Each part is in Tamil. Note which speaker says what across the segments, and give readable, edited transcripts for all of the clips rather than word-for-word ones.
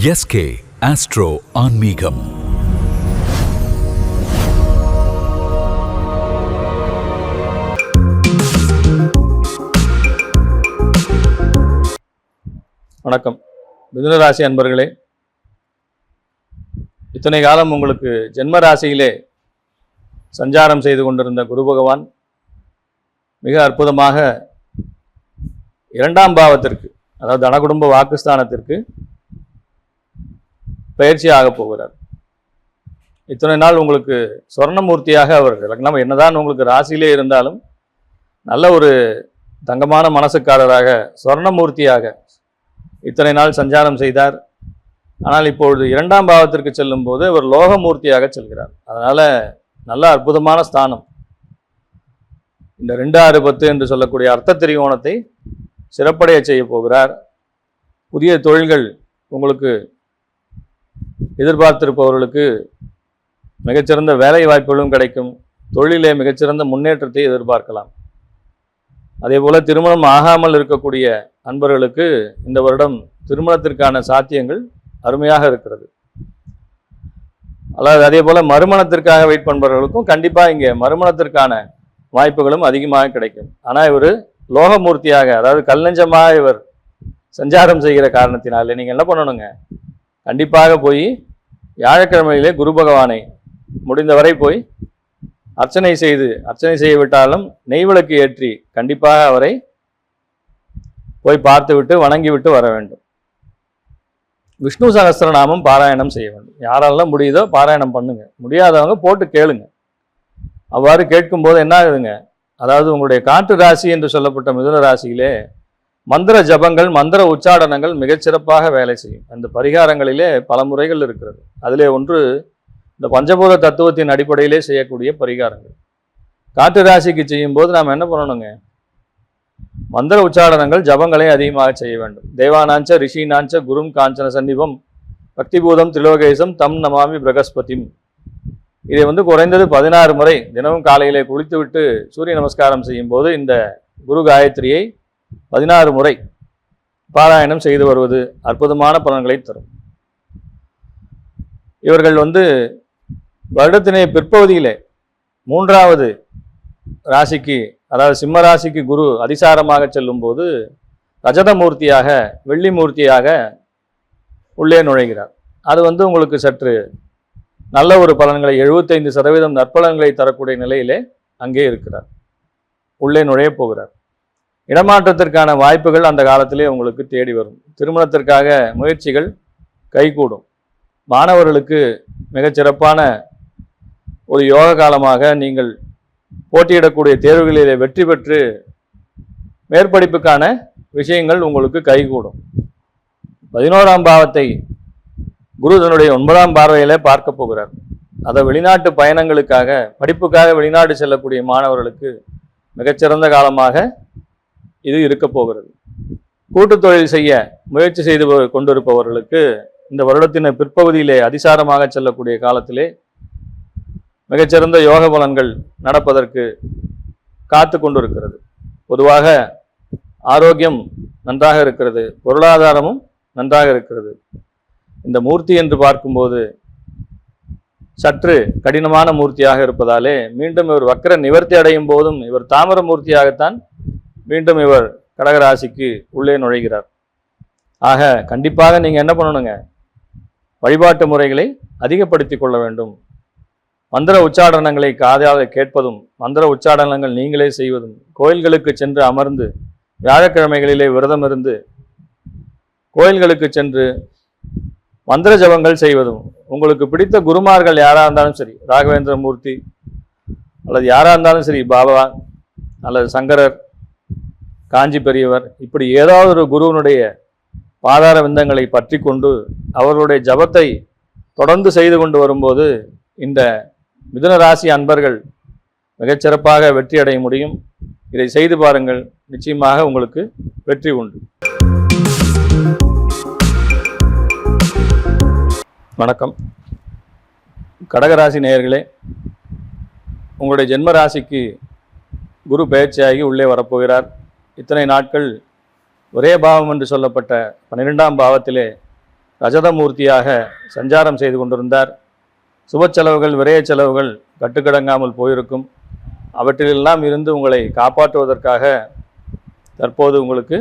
Speaker 1: எஸ்கே ஆஸ்ட்ரோ ஆன்மீகம்.
Speaker 2: வணக்கம் மிதுன ராசி அன்பர்களே, இத்தனை காலம் உங்களுக்கு ஜென்ம ராசியிலே சஞ்சாரம் செய்து கொண்டிருந்த குரு பகவான் மிக அற்புதமாக 2ஆம் பாவத்திற்கு, அதாவது தனகுடும்ப வாக்குஸ்தானத்திற்கு பயிற்சி ஆக போகிறார். இத்தனை நாள் உங்களுக்கு சொர்ணமூர்த்தியாக அவர் லக்னம் என்னதான் உங்களுக்கு ராசியிலே இருந்தாலும் நல்ல ஒரு தங்கமான மனசுக்காரராக சொர்ணமூர்த்தியாக இத்தனை நாள் சஞ்சாரம் செய்தார். ஆனால் இப்பொழுது 2ஆம் பாவத்திற்கு செல்லும் போது அவர் லோகமூர்த்தியாக செல்கிறார். அதனால நல்ல அற்புதமான ஸ்தானம். இந்த 2, 6, 10 என்று சொல்லக்கூடிய அர்த்த திரிகோணத்தை சிறப்படைய செய்ய போகிறார். புதிய தொழில்கள் உங்களுக்கு எதிர்பார்த்திருப்பவர்களுக்கு மிகச்சிறந்த வேலை வாய்ப்புகளும் கிடைக்கும். தொழிலே மிகச்சிறந்த முன்னேற்றத்தை எதிர்பார்க்கலாம். அதே போல திருமணம் ஆகாமல் இருக்கக்கூடிய அன்பர்களுக்கு இந்த வருடம் திருமணத்திற்கான சாத்தியங்கள் அருமையாக இருக்கிறது. அதாவது அதே போல மறுமணத்திற்காக வெயிட் பண்ணுபவர்களுக்கும் கண்டிப்பாக இங்கே மறுமணத்திற்கான வாய்ப்புகளும் அதிகமாக கிடைக்கும். ஆனால் இவர் லோகமூர்த்தியாக, அதாவது கல்நெஞ்சமாக இவர் சஞ்சாரம் செய்கிற காரணத்தினாலே நீங்கள் என்ன பண்ணணுங்க, கண்டிப்பாக போய் வியாழக்கிழமையிலே குரு பகவானை முடிந்தவரை போய் அர்ச்சனை செய்ய விட்டாலும் நெய்விளக்கு ஏற்றி கண்டிப்பாக அவரை போய் பார்த்துவிட்டு வணங்கிவிட்டு வர வேண்டும். விஷ்ணு சகஸ்ரநாமம் பாராயணம் செய்ய வேண்டும். யாரெல்லாம் முடியுதோ பாராயணம் பண்ணுங்க, முடியாதவங்க போட்டு கேளுங்க. அவ்வாறு கேட்கும்போது என்ன ஆகுதுங்க, அதாவது உங்களுடைய காற்று ராசி என்று சொல்லப்பட்ட மிதுன ராசியிலே மந்திர ஜபங்கள், மந்திர உச்சாடனங்கள் மிகச்சிறப்பாக வேலை செய்யும். அந்த பரிகாரங்களிலே பல முறைகள் இருக்கிறது. அதிலே ஒன்று இந்த பஞ்சபூத தத்துவத்தின் அடிப்படையிலே செய்யக்கூடிய பரிகாரங்கள். காற்று ராசிக்கு செய்யும்போது நாம் என்ன பண்ணணுங்க, மந்திர உச்சாடனங்கள் ஜபங்களை அதிகமாக செய்ய வேண்டும். தேவானாஞ்ச ரிஷினாஞ்ச குரும் காஞ்சன சன்னிபம் பக்திபூதம் திரிலோகேசம் தம் நமாமி பிரகஸ்பதிம். இதை குறைந்தது 16 முறை தினமும் காலையிலே குளித்துவிட்டு சூரிய நமஸ்காரம் செய்யும் போது இந்த குரு காயத்ரியை 16 முறை பாராயணம் செய்து வருவது அற்புதமான பலன்களை தரும். இவர்கள் வருடத்தினை பிற்பகுதியிலே 3வது ராசிக்கு, அதாவது சிம்ம ராசிக்கு குரு அதிசாரமாக செல்லும் போது ரஜதமூர்த்தியாக, வெள்ளி மூர்த்தியாக உள்ளே நுழைகிறார். அது உங்களுக்கு சற்று நல்ல ஒரு பலன்களை, 75% நற்பலன்களை தரக்கூடிய நிலையிலே அங்கே இருக்கிறார், உள்ளே நுழைய போகிறார். இடமாற்றத்திற்கான வாய்ப்புகள் அந்த காலத்திலே உங்களுக்கு தேடி வரும். திருமணத்திற்காக முயற்சிகள் கைகூடும். மாணவர்களுக்கு மிகச்சிறப்பான ஒரு யோக காலமாக, நீங்கள் போட்டியிடக்கூடிய தேர்வுகளிலே வெற்றி பெற்று மேற்படிப்புக்கான விஷயங்கள் உங்களுக்கு கைகூடும். 11ஆம் பாவத்தை குரு தன்னுடைய 9ஆம் பார்வையிலே பார்க்க போகிறார். அதை வெளிநாட்டு பயணங்களுக்காக, படிப்புக்காக வெளிநாடு செல்லக்கூடிய மாணவர்களுக்கு மிகச்சிறந்த காலமாக இது இருக்க போகிறது. கூட்டு தொழில் செய்ய முயற்சி செய்து கொண்டிருப்பவர்களுக்கு இந்த வருடத்தின் பிற்பகுதியிலே அதிசாரமாக செல்லக்கூடிய காலத்திலே மிகச்சிறந்த யோக பலன்கள் நடப்பதற்கு காத்து கொண்டிருக்கிறது. பொதுவாக ஆரோக்கியம் நன்றாக இருக்கிறது, பொருளாதாரமும் நன்றாக இருக்கிறது. இந்த மூர்த்தி என்று பார்க்கும்போது சற்று கடினமான மூர்த்தியாக இருப்பதாலே மீண்டும் இவர் வக்கர நிவர்த்தி அடையும் போதும் இவர் தாமர மூர்த்தியாகத்தான் மீண்டும் இவர் கடகராசிக்கு உள்ளே நுழைகிறார். ஆக கண்டிப்பாக நீங்கள் என்ன பண்ணணுங்க, வழிபாட்டு முறைகளை அதிகப்படுத்தி கொள்ள வேண்டும். மந்திர உச்சாடனங்களை காதால் கேட்பதும், மந்திர உச்சாடனங்கள் நீங்களே செய்வதும், கோயில்களுக்கு சென்று அமர்ந்து வியாழக்கிழமைகளிலே விரதம் இருந்து கோயில்களுக்கு சென்று மந்திர ஜபங்கள் செய்வதும், உங்களுக்கு பிடித்த குருமார்கள் யாராக இருந்தாலும் சரி, ராகவேந்திர மூர்த்தி அல்லது யாராக இருந்தாலும் சரி, பாபா அல்லது சங்கரர், காஞ்சி பெரியவர், இப்படி ஏதாவது ஒரு குருவனுடைய பாதார விந்தங்களை பற்றி கொண்டு அவர்களுடைய ஜபத்தை தொடர்ந்து செய்து கொண்டு வரும்போது இந்த மிதுன ராசி அன்பர்கள் மிகச்சிறப்பாக வெற்றி அடைய முடியும். இதை செய்து பாருங்கள், நிச்சயமாக உங்களுக்கு வெற்றி உண்டு. வணக்கம் கடகராசி நேயர்களே, உங்களுடைய ஜென்ம ராசிக்கு குரு பயிற்சியாகி உள்ளே வரப்போகிறார். இத்தனை நாட்கள் ஒரே பாவம் என்று சொல்லப்பட்ட 12ஆம் பாவத்திலே ரஜதமூர்த்தியாக சஞ்சாரம் செய்து கொண்டிருந்தார். சுப செலவுகள், விரய செலவுகள் கட்டுக்கடங்காமல் போயிருக்கும். அவற்றிலெல்லாம் இருந்து உங்களை காப்பாற்றுவதற்காக தற்போது உங்களுக்கு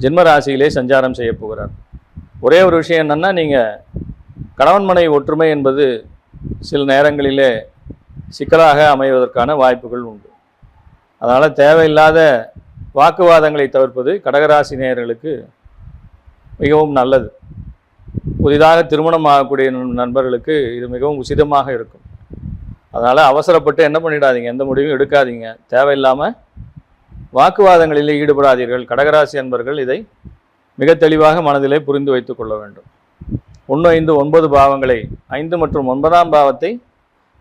Speaker 2: ஜென்ம ராசியிலே சஞ்சாரம் செய்ய போகிறார். ஒரே ஒரு விஷயம் என்னென்னா, நீங்கள் கணவன் மனைவி ஒற்றுமை என்பது சில நேரங்களிலே சிக்கலாக அமைவதற்கான வாய்ப்புகள் உண்டு. அதனால் தேவையில்லாத வாக்குவாதங்களை தவிர்ப்பது கடகராசி நேயர்களுக்கு மிகவும் நல்லது. புதிதாக திருமணம் ஆகக்கூடிய நண்பர்களுக்கு இது மிகவும் உசிதமாக இருக்கும். அதனால் அவசரப்பட்டு என்ன பண்ணிடாதீங்க, எந்த முடிவும் எடுக்காதீங்க. தேவையில்லாமல் வாக்குவாதங்களிலே ஈடுபடாதீர்கள். கடகராசி அன்பர்கள் இதை மிக தெளிவாக மனதிலே புரிந்து வைத்து கொள்ள வேண்டும். 1, 5, 9 பாவங்களை 5 மற்றும் 9ஆம் பாவத்தை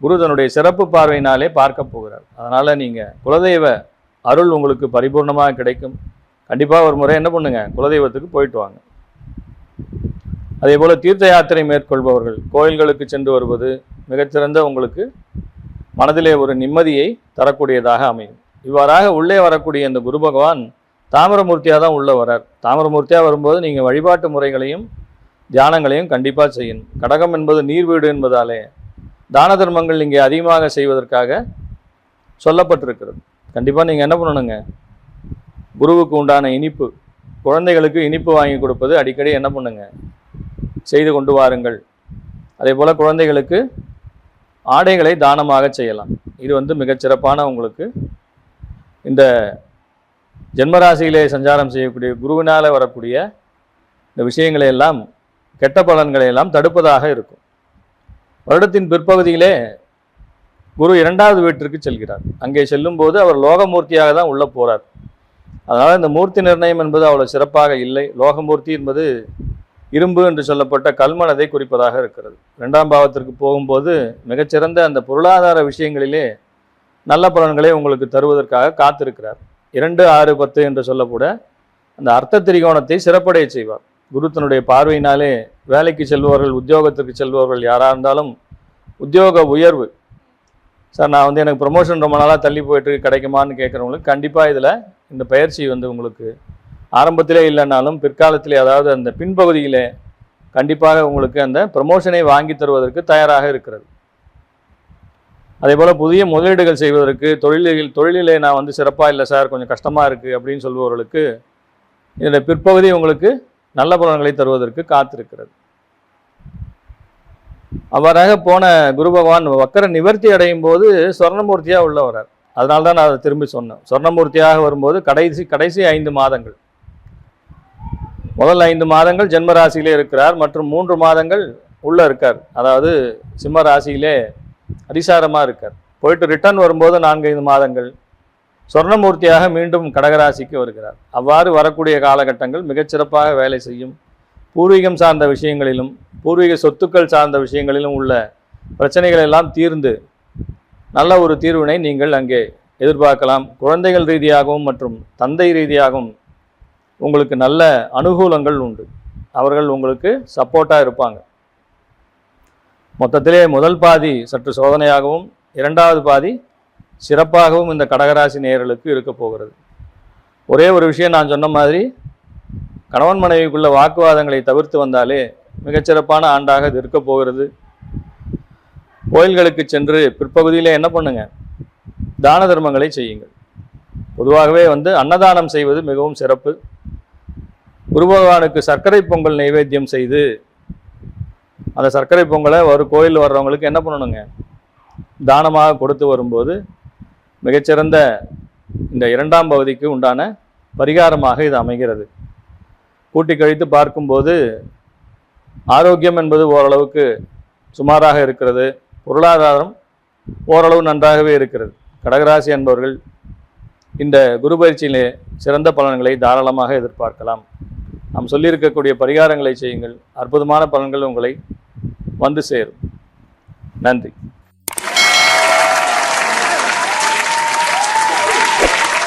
Speaker 2: குரு தன்னுடைய சிறப்பு பார்வையினாலே பார்க்க போகிறார். அதனால் நீங்கள் குலதெய்வ அருள் உங்களுக்கு பரிபூர்ணமாக கிடைக்கும். கண்டிப்பாக ஒரு முறை என்ன பண்ணுங்க, குலதெய்வத்துக்கு போயிட்டு வாங்க. அதே போல் தீர்த்த யாத்திரை மேற்கொள்பவர்கள் கோயில்களுக்கு சென்று வருவது மிகச்சிறந்த உங்களுக்கு மனதிலே ஒரு நிம்மதியை தரக்கூடியதாக அமையும். இவ்வாறாக உள்ளே வரக்கூடிய இந்த குரு பகவான் தாமிரமூர்த்தியாக தான் உள்ளே வரார். தாமிரமூர்த்தியாக வரும்போது நீங்கள் வழிபாட்டு முறைகளையும் தியானங்களையும் கண்டிப்பாக செய்யணும். கடகம் என்பது நீர் வீடு என்பதாலே தான தர்மங்கள் இங்கே அதிகமாக செய்வதற்காக சொல்லப்பட்டிருக்கிறது. கண்டிப்பாக நீங்கள் என்ன பண்ணணுங்க, குருவுக்கு உண்டான இனிப்பு, குழந்தைகளுக்கு இனிப்பு வாங்கி கொடுப்பது அடிக்கடி என்ன பண்ணுங்க, செய்து கொண்டு வாருங்கள். அதே போல் குழந்தைகளுக்கு ஆடைகளை தானமாக செய்யலாம். இது மிகச்சிறப்பான உங்களுக்கு இந்த ஜென்மராசியிலே சஞ்சாரம் செய்யக்கூடிய குருவினால் வரக்கூடிய இந்த விஷயங்களை எல்லாம், கெட்ட பலன்களை எல்லாம் தடுப்பதாக இருக்கும். வருடத்தின் பிற்பகுதியிலே குரு 2வது வீட்டிற்கு செல்கிறார். அங்கே செல்லும்போது அவர் லோகமூர்த்தியாக தான் உள்ளே போகிறார். அதனால் இந்த மூர்த்தி நிர்ணயம் என்பது அவ்வளோ சிறப்பாக இல்லை. லோகமூர்த்தி என்பது இரும்பு என்று சொல்லப்பட்ட கல்மனதை குறிப்பதாக இருக்கிறது. 2ஆம் பாவத்திற்கு போகும்போது மிகச்சிறந்த அந்த பொருளாதார விஷயங்களிலே நல்ல பலன்களை உங்களுக்கு தருவதற்காக காத்திருக்கிறார். 2, 6, 10 என்று சொல்லக்கூட அந்த அர்த்த திரிகோணத்தை சிறப்படைய செய்வார். குரு தன்னுடைய பார்வையினாலே வேலைக்கு செல்பவர்கள், உத்தியோகத்திற்கு செல்பவர்கள் யாராக இருந்தாலும் உத்தியோக உயர்வு, சார் நான் எனக்கு ப்ரமோஷன் ரொம்ப நாளாக தள்ளி போயிட்டு கிடைக்குமான்னு கேட்குறவங்களுக்கு கண்டிப்பாக இதில் இந்த பயிற்சி உங்களுக்கு ஆரம்பத்திலே இல்லைனாலும் பிற்காலத்திலே, அதாவது அந்த பின்பகுதியிலே கண்டிப்பாக உங்களுக்கு அந்த ப்ரமோஷனை வாங்கி தருவதற்கு தயாராக இருக்கிறது. அதே போல் புதிய முதலீடுகள் செய்வதற்கு, தொழிலிலே நான் சிறப்பாக இல்லை சார், கொஞ்சம் கஷ்டமாக இருக்குது அப்படின்னு சொல்பவர்களுக்கு இதனுடைய பிற்பகுதி உங்களுக்கு நல்ல பலன்களை தருவதற்கு காத்திருக்கிறது. அவ்வாறாக போன குரு பகவான் வக்கர நிவர்த்தி அடையும் போது சொர்ணமூர்த்தியாக உள்ள வரார். அதனால தான் நான் அதை திரும்பி சொன்னேன். சொர்ணமூர்த்தியாக வரும்போது கடைசி 5 மாதங்கள், முதல் 5 மாதங்கள் ஜென்ம ராசியிலே இருக்கிறார் மற்றும் 3 மாதங்கள் உள்ளே இருக்கார். அதாவது சிம்ம ராசியிலே அதிசாரமாக இருக்கார். போயிட்டு ரிட்டர்ன் வரும்போது 4-5 மாதங்கள் சொர்ணமூர்த்தியாக மீண்டும் கடகராசிக்கு வருகிறார். அவ்வாறு வரக்கூடிய காலகட்டங்கள் மிகச்சிறப்பாக வேலை செய்யும். பூர்வீகம் சார்ந்த விஷயங்களிலும் பூர்வீக சொத்துக்கள் சார்ந்த விஷயங்களிலும் உள்ள பிரச்சனைகள் எல்லாம் தீர்ந்து நல்ல ஒரு தீர்வினை நீங்கள் அங்கே எதிர்பார்க்கலாம். குழந்தைகள் ரீதியாகவும் மற்றும் தந்தை ரீதியாகவும் உங்களுக்கு நல்ல அனுகூலங்கள் உண்டு. அவர்கள் உங்களுக்கு சப்போர்ட்டாக இருப்பாங்க. மொத்தத்திலே முதல் பாதி சற்று சோதனையாகவும் 2வது பாதி சிறப்பாகவும் இந்த கடகராசி நேயர்களுக்கு இருக்க போகிறது. ஒரே ஒரு விஷயம், நான் சொன்ன மாதிரி கணவன் மனைவிக்குள்ள வாக்குவாதங்களை தவிர்த்து வந்தாலே மிகச்சிறப்பான ஆண்டாக இது இருக்க போகிறது. கோயில்களுக்கு சென்று பிற்பகுதியில் என்ன பண்ணுங்க, தான தர்மங்களை செய்யுங்கள். பொதுவாகவே அன்னதானம் செய்வது மிகவும் சிறப்பு. குரு பகவானுக்கு சர்க்கரை பொங்கல் நைவேத்தியம் செய்து அந்த சர்க்கரை பொங்கலை ஒரு கோயில் வர்றவங்களுக்கு என்ன பண்ணணுங்க, தானமாக கொடுத்து வரும்போது மிகச்சிறந்த இந்த 2ஆம் பகுதிக்கு உண்டான பரிகாரமாக இது அமைகிறது. கூட்டி கழித்து பார்க்கும்போது ஆரோக்கியம் என்பது ஓரளவுக்கு சுமாராக இருக்கிறது. பொருளாதாரம் ஓரளவு நன்றாகவே இருக்கிறது. கடகராசி என்பவர்கள் இந்த குரு பயிற்சியிலே சிறந்த பலன்களை தாராளமாக எதிர்பார்க்கலாம். நாம் சொல்லியிருக்கக்கூடிய பரிகாரங்களை செய்யுங்கள். அற்புதமான பலன்கள் உங்களை வந்து சேரும். நன்றி.